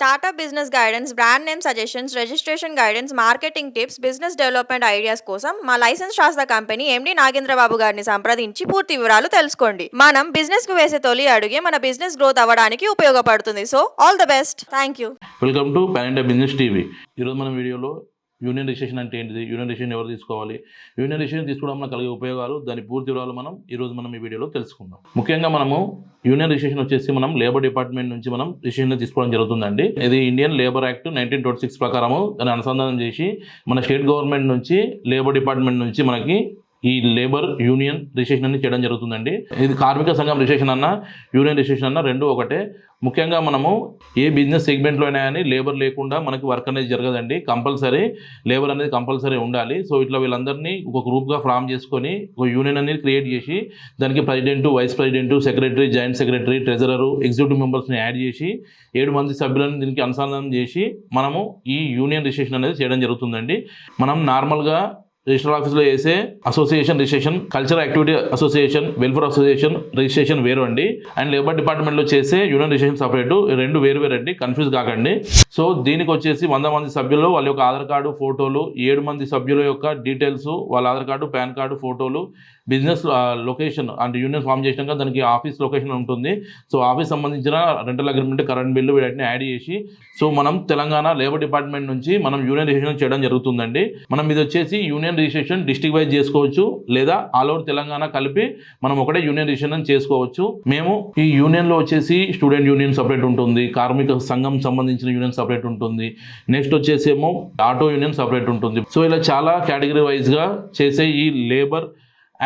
Startup business guidance, brand name suggestions, registration guidance, marketing tips, business development ideas కోసం మా licence శాస్త్ర company MD Nagendra Babu గారిని సంప్రదించి పూర్తి వివరాలు తెలుసుకోండి. మనం బిజినెస్ కు వేసే తొలి అడుగే మన బిజినెస్ గ్రోత్ అవ్వడానికి ఉపయోగపడుతుంది. So all the best. Thank you. Welcome to pan India business TV. ఈరోజు మన వీడియోలో యూనియన్ రిజిస్ట్రేషన్ అంటే ఏంటిది, యూనియన్ రిజిస్ట్రేషన్ ఎవరు తీసుకోవాలి, యూనియన్ రిజిస్ట్రేషన్ తీసుకోవడం వల్ల కలిగే ఉపయోగాలు, దాని పూర్తి వివరాలు మనం ఈ వీడియోలో తెలుసుకుందాం. ముఖ్యంగా మనము యూనియన్ రిజిస్ట్రేషన్ వచ్చేసి మనం లేబర్ డిపార్ట్మెంట్ నుంచి మనం రిజిస్ట్రేషన్ తీసుకోవడం జరుగుతుందండి. ఇది ఇండియన్ లేబర్ యాక్ట్ 1926 ప్రకారము దాన్ని అనుసంధానం చేసి మన స్టేట్ గవర్నమెంట్ నుంచి లేబర్ డిపార్ట్మెంట్ నుంచి మనకి ఈ లేబర్ యూనియన్ రిజిస్ట్రేషన్ అని చేయడం జరుగుతుందండి. ఇది కార్మిక సంఘం రిజిస్ట్రేషన్ అన్న యూనియన్ రిజిస్ట్రేషన్ అన్న రెండు ఒకటే. ముఖ్యంగా మనము ఏ బిజినెస్ సెగ్మెంట్లో అయినా కానీ లేబర్ లేకుండా మనకి వర్క్ అనేది జరగదండి. కంపల్సరీ లేబర్ అనేది కంపల్సరీ ఉండాలి. సో ఇట్లా వీళ్ళందరినీ ఒక గ్రూప్గా ఫామ్ చేసుకొని ఒక యూనియన్ అనేది క్రియేట్ చేసి దానికి president, vice president, secretary, joint secretary, treasurer, executive మెంబర్స్ని యాడ్ చేసి 7 మంది సభ్యులను దీనికి అనుసంధానం చేసి మనము ఈ యూనియన్ రిజిస్ట్రేషన్ అనేది చేయడం జరుగుతుందండి. మనం నార్మల్గా రిజిస్టర్ ఆఫీస్లో వేసే association registration, cultural activity association, welfare association registration వేరు అండి. అండ్ లేబర్ డిపార్ట్మెంట్లో చేసే యూనియన్ రిజిస్ట్రేషన్ సపరేటు, రెండు వేరు అండి, కన్ఫ్యూజ్ కాకండి. సో దీనికి వచ్చేసి 100 మంది సభ్యులు, వాళ్ళ యొక్క ఆధార్ కార్డు, ఫోటోలు, 7 మంది సభ్యుల యొక్క డీటెయిల్స్, వాళ్ళ ఆధార్ కార్డు, పాన్ కార్డు, ఫోటోలు, బిజినెస్ లొకేషన్ అంటే యూనియన్ ఫామ్ చేసినాక దానికి ఆఫీస్ లొకేషన్ ఉంటుంది. సో ఆఫీస్ సంబంధించిన రెంటల్ అగ్రిమెంట్, కరెంట్ బిల్లు వీటిని యాడ్ చేసి సో మనం తెలంగాణ లేబర్ డిపార్ట్మెంట్ నుంచి మనం యూనియన్ రిజిస్ట్రేషన్ చేయడం జరుగుతుందండి. మనం ఇది వచ్చేసి యూనియన్ రిజిస్ట్రేషన్ డిస్ట్రిక్ట్ వైజ్ చేసుకోవచ్చు, లేదా ఆల్ ఓవర్ తెలంగాణ కలిపి మనం ఒకటే యూనియన్ రిజిస్ట్రేషన్ చేసుకోవచ్చు. మేము ఈ యూనియన్లో వచ్చేసి స్టూడెంట్ యూనియన్ సపరేట్ ఉంటుంది, కార్మిక సంఘం సంబంధించిన యూనియన్ సపరేట్ ఉంటుంది, నెక్స్ట్ వచ్చేసి ఏమో ఆటో యూనియన్ సపరేట్ ఉంటుంది. సో ఇలా చాలా కేటగిరీ వైజ్గా చేసే ఈ లేబర్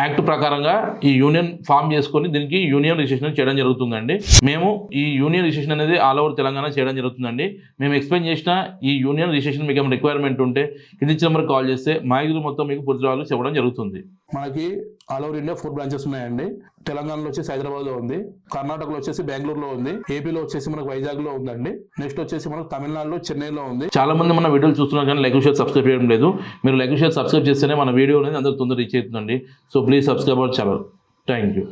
యాక్ట్ ప్రకారంగా ఈ యూనియన్ ఫామ్ చేసుకొని దీనికి యూనియన్ రిజిస్ట్రేషన్ చేయడం జరుగుతుందండి. మేము ఈ యూనియన్ రిజిస్ట్రేషన్ అనేది ఆల్ ఓవర్ తెలంగాణ చేయడం జరుగుతుందండి. మేము ఎక్స్ప్లెయిన్ చేసిన ఈ యూనియన్ రిజిస్ట్రేషన్ మీకు ఏమైనా రిక్వైర్మెంట్ ఉంటే ఇది ఇచ్చిన నెంబర్కి కాల్ చేస్తే మా ఇది మొత్తం మీకు పూర్తి వివరాలు చెప్పడం జరుగుతుంది. మనకి ఆల్ ఓవర్ ఇండియా 4 బ్రాంచెస్ ఉన్నాయండి. తెలంగాణలో వచ్చేసి హైదరాబాద్లో ఉంది, కర్ణాటకలో వచ్చేసి బెంగళూరులో ఉంది, ఏపీలో వచ్చేసి మనకు వైజాగ్లో ఉందండి, నెక్స్ట్ వచ్చేసి మనకు తమిళనాడులో చెన్నైలో ఉంది. చాలా మంది మన వీడియోలు చూస్తున్నారు కానీ లైక్, షేర్, సబ్స్క్రైబ్ చేయడం లేదు. మీరు లైక్, షేర్, సబ్స్క్రైబ్ చేస్తేనే మన వీడియో అనేది అందరికి తొందరగా రీచ్ అవుతుందండి. So please subscribe our channel. Thank you.